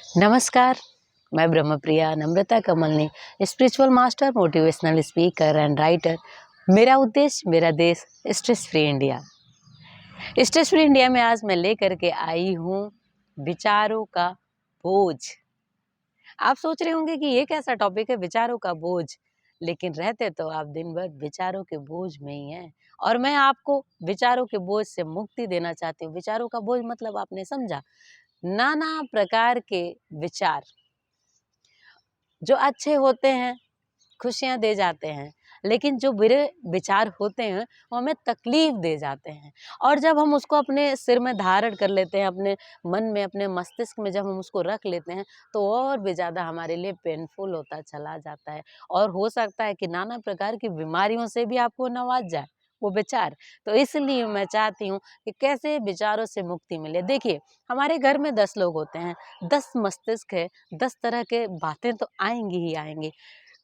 नमस्कार, मैं Brahmapriya Namrata Kamalni, spiritual master, motivational speaker and writer. मेरा उद्देश्य मेरा देश, stress free India. Stress free India में आज मैं लेकर के आई हूँ विचारों का बोझ। आप सोच रहे होंगे कि ये कैसा टॉपिक है, विचारों का बोझ, लेकिन रहते तो आप दिन भर विचारों के बोझ में ही हैं। और मैं आपको विचारों के बोझ से मुक्ति देना चाहती हूँ। विचारों का बोझ मतलब आपने समझा, नाना प्रकार के विचार जो अच्छे होते हैं, खुशियाँ दे जाते हैं, लेकिन जो बुरे विचार होते हैं वो हमें तकलीफ दे जाते हैं। और जब हम उसको अपने सिर में धारण कर लेते हैं, अपने मन में, अपने मस्तिष्क में जब हम उसको रख लेते हैं, तो और भी ज़्यादा हमारे लिए पेनफुल होता चला जाता है। और हो सकता है कि नाना प्रकार की बीमारियों से भी आपको नवाज जाए वो विचार। तो इसलिए मैं चाहती हूँ कि कैसे विचारों से मुक्ति मिले। देखिए, हमारे घर में 10 लोग होते हैं, 10 मस्तिष्क है, 10 तरह के बातें तो आएँगी ही आएँगी।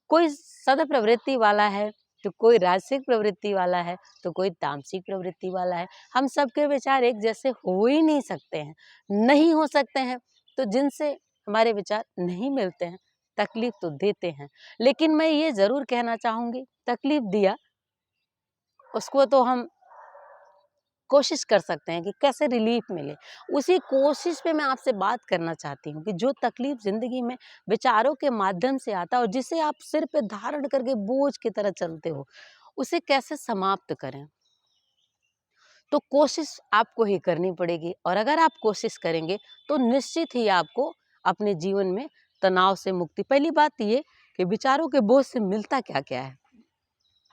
कोई सदा प्रवृत्ति वाला है, तो कोई राजसिक प्रवृत्ति वाला है, तो कोई तामसिक प्रवृत्ति वाला है। हम सबके विचार एक जैसे हो ही नहीं सकते हैं, नहीं हो सकते हैं। तो जिनसे हमारे विचार नहीं मिलते हैं, तकलीफ तो देते हैं। लेकिन मैं ये ज़रूर कहना चाहूँगी, तकलीफ दिया, उसको तो हम कोशिश कर सकते हैं कि कैसे रिलीफ मिले। उसी कोशिश पे मैं आपसे बात करना चाहती हूँ कि जो तकलीफ ज़िंदगी में विचारों के माध्यम से आता है और जिसे आप सिर पे धारण करके बोझ की तरह चलते हो, उसे कैसे समाप्त करें। तो कोशिश आपको ही करनी पड़ेगी, और अगर आप कोशिश करेंगे तो निश्चित ही आपको अपने जीवन में तनाव से मुक्ति। पहली बात ये कि विचारों के बोझ से मिलता क्या-क्या है।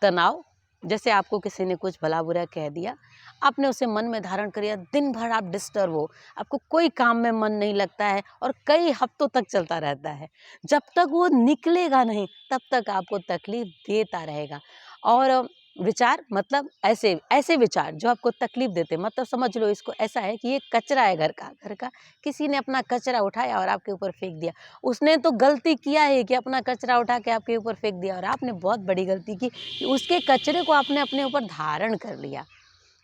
तनाव, जैसे आपको किसी ने कुछ भला बुरा कह दिया, आपने उसे मन में धारण कर लिया, दिन भर आप डिस्टर्ब हो, आपको कोई काम में मन नहीं लगता है और कई हफ्तों तक चलता रहता है। जब तक वो निकलेगा नहीं, तब तक आपको तकलीफ देता रहेगा। और विचार मतलब ऐसे ऐसे विचार जो आपको तकलीफ देते, मतलब समझ लो इसको ऐसा है कि ये कचरा है घर का, किसी ने अपना कचरा उठाया और आपके ऊपर फेंक दिया। उसने तो गलती किया है कि अपना कचरा उठा के आपके ऊपर फेंक दिया, और आपने बहुत बड़ी गलती की कि उसके कचरे को आपने अपने ऊपर धारण कर लिया,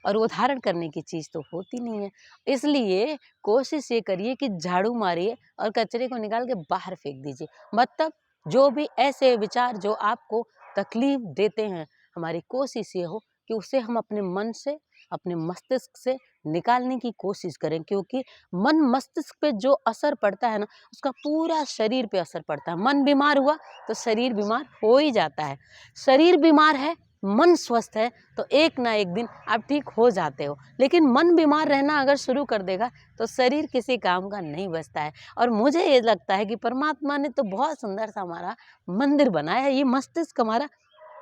और वो धारण करने की चीज़ तो होती नहीं है। इसलिए कोशिश ये करिए कि झाड़ू मारिए और कचरे को निकाल के बाहर फेंक दीजिए। मतलब जो भी ऐसे विचार जो आपको तकलीफ देते हैं, हमारी कोशिश ये हो कि उसे हम अपने मन से, अपने मस्तिष्क से निकालने की कोशिश करें, क्योंकि मन मस्तिष्क पे जो असर पड़ता है ना, उसका पूरा शरीर पे असर पड़ता है। मन बीमार हुआ तो शरीर बीमार हो ही जाता है। शरीर बीमार है, मन स्वस्थ है, तो एक ना एक दिन आप ठीक हो जाते हो। लेकिन मन बीमार रहना अगर शुरू कर देगा तो शरीर किसी काम का नहीं बचता है। और मुझे ये लगता है कि परमात्मा ने तो बहुत सुंदर सा हमारा मंदिर बनाया है। ये मस्तिष्क हमारा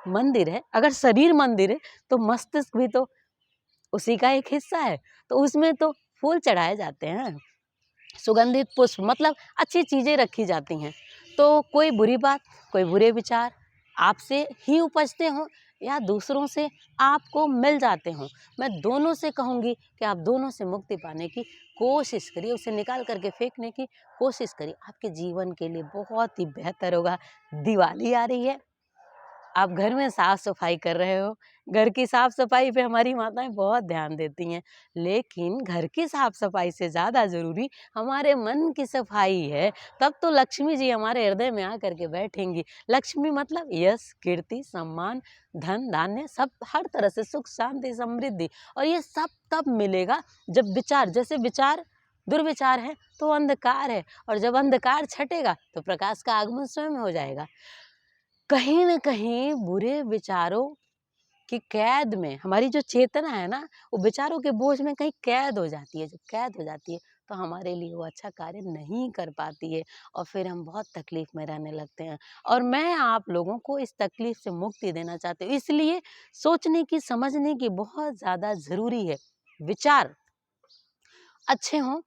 मंदिर है। अगर शरीर मंदिर है तो मस्तिष्क भी तो उसी का एक हिस्सा है। तो उसमें तो फूल चढ़ाए जाते हैं, सुगंधित पुष्प, मतलब अच्छी चीज़ें रखी जाती हैं। तो कोई बुरी बात, कोई बुरे विचार आपसे ही उपजते हों या दूसरों से आपको मिल जाते हों, मैं दोनों से कहूँगी कि आप दोनों से मुक्ति पाने की कोशिश करिए, उसे निकाल करके फेंकने की कोशिश करिए। आपके जीवन के लिए बहुत ही बेहतर होगा। दिवाली आ रही है, आप घर में साफ-सफाई कर रहे हो, घर की साफ-सफाई पे हमारी माताएँ बहुत ध्यान देती हैं, लेकिन घर की साफ-सफाई से ज़्यादा ज़रूरी हमारे मन की सफाई है। तब तो लक्ष्मी जी हमारे हृदय में आकर के बैठेंगी। लक्ष्मी मतलब यश, कीर्ति, सम्मान, धन, धान्य, सब हर तरह से सुख, शांति, समृद्धि, और ये सब तब मिलेगा जब विचार, जैसे विचार दुर्विचार है तो अंधकार है, और जब अंधकार छटेगा तो प्रकाश का आगमन स्वयं हो जाएगा। कहीं न कहीं बुरे विचारों की कैद में हमारी जो चेतना है ना, वो विचारों के बोझ में कहीं कैद हो जाती है। जब कैद हो जाती है, तो हमारे लिए वो अच्छा कार्य नहीं कर पाती है, और फिर हम बहुत तकलीफ में रहने लगते हैं। और मैं आप लोगों को इस तकलीफ से मुक्ति देना चाहती हूँ। इसलिए सोचने की, समझने की बहुत ज़्यादा ज़रूरी है। विचार अच्छे हों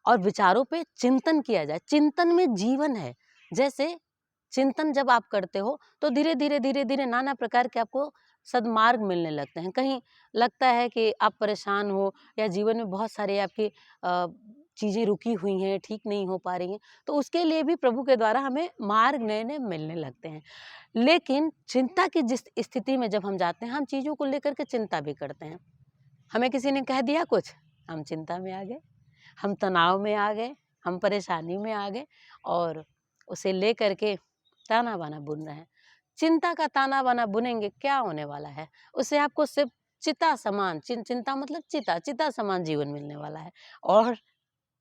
और विचारों पे चिंतन किया जाए। चिंतन में जीवन है। जैसे चिंतन जब आप करते हो तो धीरे-धीरे नाना प्रकार के आपको सद्मार्ग मिलने लगते हैं। कहीं लगता है कि आप परेशान हो या जीवन में बहुत सारे आपकी चीज़ें रुकी हुई हैं, ठीक नहीं हो पा रही हैं, तो उसके लिए भी प्रभु के द्वारा हमें मार्ग नए-नए मिलने लगते हैं। लेकिन चिंता की जिस स्थिति में जब हम जाते हैं, हम चीज़ों को लेकर के चिंता भी करते हैं। हमें किसी ने कह दिया कुछ, हम चिंता में आ गए, हम तनाव में आ गए, हम परेशानी में आ गए और उसे ले करके ताना बाना बुन रहे हैं। चिंता का ताना बाना बुनेंगे, क्या होने वाला है? उससे आपको सिर्फ चिता समान, चिंता मतलब चिता समान जीवन मिलने वाला है। और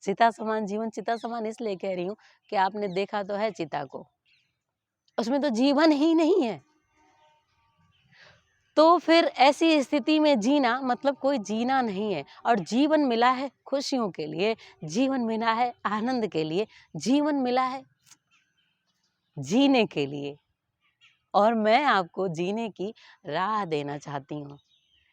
चिता समान जीवन, चिता समान इसलिए कह रही हूँ कि आपने देखा तो है चिता को, उसमें तो जीवन ही नहीं है। तो फिर ऐसी स्थिति में जीना मतलब कोई जीना नहीं है। और जीवन मिला है खुशियों के लिए, जीवन मिला है आनंद के लिए, जीवन मिला है जीने के लिए। और मैं आपको जीने की राह देना चाहती हूँ।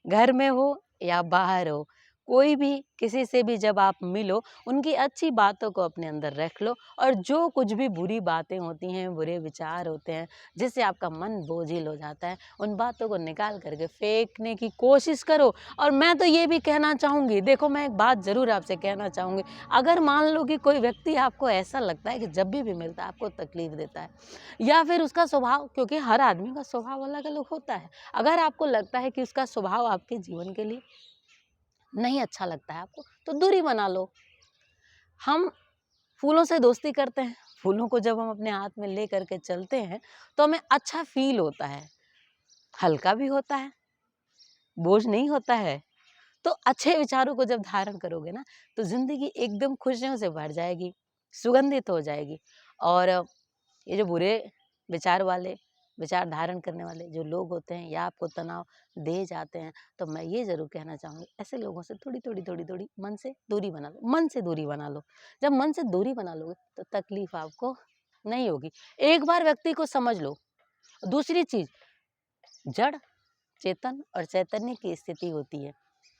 घर में हो या बाहर हो, कोई भी किसी से भी जब आप मिलो, उनकी अच्छी बातों को अपने अंदर रख लो। और जो कुछ भी बुरी बातें होती हैं, बुरे विचार होते हैं, जिससे आपका मन बोझिल हो जाता है, उन बातों को निकाल करके फेंकने की कोशिश करो। और मैं तो ये भी कहना चाहूँगी, देखो मैं एक बात ज़रूर आपसे कहना चाहूँगी, अगर मान लो कि कोई व्यक्ति आपको ऐसा लगता है कि जब भी मिलता है आपको तकलीफ़ देता है, या फिर उसका स्वभाव, क्योंकि हर आदमी का स्वभाव अलग अलग होता है, अगर आपको लगता है कि उसका स्वभाव आपके जीवन के लिए नहीं अच्छा लगता है आपको, तो दूरी बना लो। हम फूलों से दोस्ती करते हैं, फूलों को जब हम अपने हाथ में ले करके चलते हैं तो हमें अच्छा फील होता है, हल्का भी होता है, बोझ नहीं होता है। तो अच्छे विचारों को जब धारण करोगे ना, तो जिंदगी एकदम खुशियों से भर जाएगी, सुगंधित हो जाएगी। और ये जो बुरे विचार वाले, विचार धारण करने वाले जो लोग होते हैं या आपको तनाव दे जाते हैं, तो मैं ये ज़रूर कहना चाहूँगी, ऐसे लोगों से थोड़ी मन से दूरी बना लो, मन से दूरी बना लो। जब मन से दूरी बना लोगे तो तकलीफ आपको नहीं होगी। एक बार व्यक्ति को समझ लो। दूसरी चीज़, जड़, चेतन और चैतन्य की स्थिति होती है।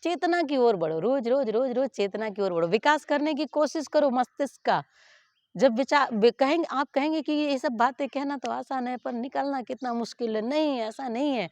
चेतना की ओर बढ़ो, रोज रोज रोज रोज चेतना की ओर बढ़ो, विकास करने की कोशिश करो मस्तिष्क का। जब कहेंगे, आप कहेंगे कि ये सब बातें कहना तो आसान है पर निकलना कितना मुश्किल है। नहीं, ऐसा नहीं है।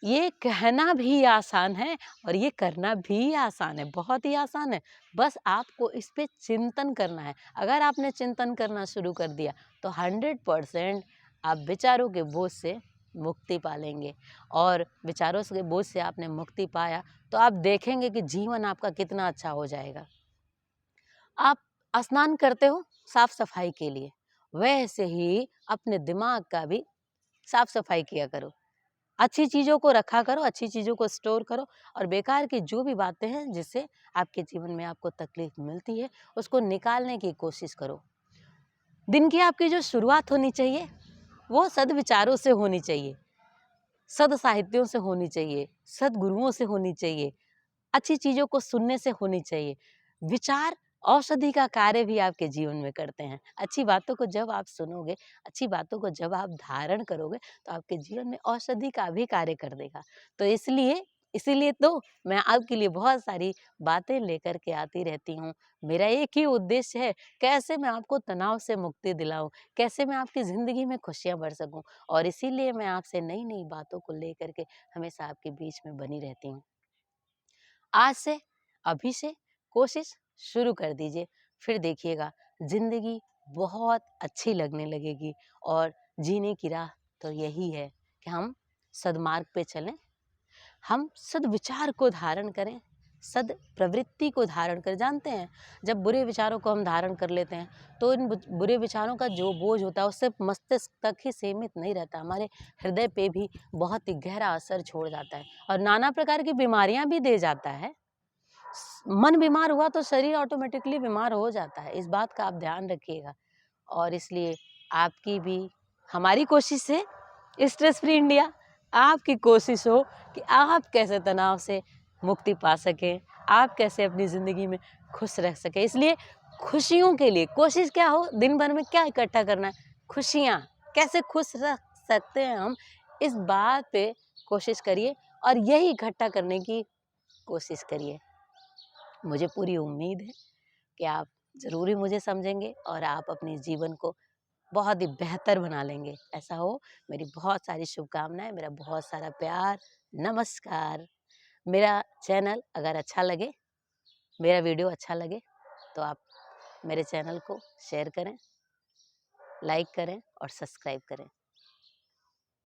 ये कहना भी आसान है और ये करना भी आसान है, बहुत ही आसान है। बस आपको इस पे चिंतन करना है। अगर आपने चिंतन करना शुरू कर दिया तो 100% आप विचारों के बोझ से मुक्ति पा लेंगे। और विचारों के बोझ से आपने मुक्ति पाया तो आप देखेंगे कि जीवन आपका कितना अच्छा हो जाएगा। आप स्नान करते हो साफ सफाई के लिए, वैसे ही अपने दिमाग का भी साफ सफाई किया करो। अच्छी चीज़ों को रखा करो, अच्छी चीज़ों को स्टोर करो। और बेकार की जो भी बातें हैं जिससे आपके जीवन में आपको तकलीफ मिलती है, उसको निकालने की कोशिश करो। दिन की आपकी जो शुरुआत होनी चाहिए वो सद्विचारों से होनी चाहिए, सद साहित्यों से होनी चाहिए, सद्गुरुओं से होनी चाहिए, अच्छी चीज़ों को सुनने से होनी चाहिए। विचार औषधि का कार्य भी आपके जीवन में करते हैं। अच्छी बातों को जब आप सुनोगे, अच्छी बातों को जब आप धारण करोगे, तो आपके जीवन में औषधि का भी कार्य कर देगा। तो इसीलिए तो मैं आपके लिए बहुत सारी बातें लेकर के आती रहती हूँ। मेरा एक ही उद्देश्य है, कैसे मैं आपको तनाव से मुक्ति दिलाऊँ, कैसे मैं आपकी ज़िंदगी में खुशियाँ भर सकूँ। और इसीलिए मैं आपसे नई-नई बातों को लेकर के हमेशा आपके बीच में बनी रहती हूँ। आज से, अभी से कोशिश शुरू कर दीजिए, फिर देखिएगा ज़िंदगी बहुत अच्छी लगने लगेगी। और जीने की राह तो यही है कि हम सद्मार्ग पे चलें, हम सद्विचार को धारण करें, सद प्रवृत्ति को धारण करें। जानते हैं, जब बुरे विचारों को हम धारण कर लेते हैं तो इन बुरे विचारों का जो बोझ होता है वो सिर्फ मस्तिष्क तक ही सीमित नहीं रहता, हमारे हृदय पे भी बहुत ही गहरा असर छोड़ जाता है और नाना प्रकार की बीमारियां भी दे जाता है। मन बीमार हुआ तो शरीर ऑटोमेटिकली बीमार हो जाता है, इस बात का आप ध्यान रखिएगा। और इसलिए आपकी भी, हमारी कोशिश है स्ट्रेस फ्री इंडिया, आपकी कोशिश हो कि आप कैसे तनाव से मुक्ति पा सकें, आप कैसे अपनी ज़िंदगी में खुश रह सकें। इसलिए खुशियों के लिए कोशिश क्या हो, दिन भर में क्या इकट्ठा करना है, खुशियाँ, कैसे खुश रह सकते हैं हम, इस बात पे कोशिश करिए और यही इकट्ठा करने की कोशिश करिए। मुझे पूरी उम्मीद है कि आप ज़रूर ही मुझे समझेंगे और आप अपने जीवन को बहुत ही बेहतर बना लेंगे। ऐसा हो, मेरी बहुत सारी शुभकामनाएँ, मेरा बहुत सारा प्यार। नमस्कार। मेरा चैनल अगर अच्छा लगे, मेरा वीडियो अच्छा लगे, तो आप मेरे चैनल को शेयर करें, लाइक करें और सब्सक्राइब करें।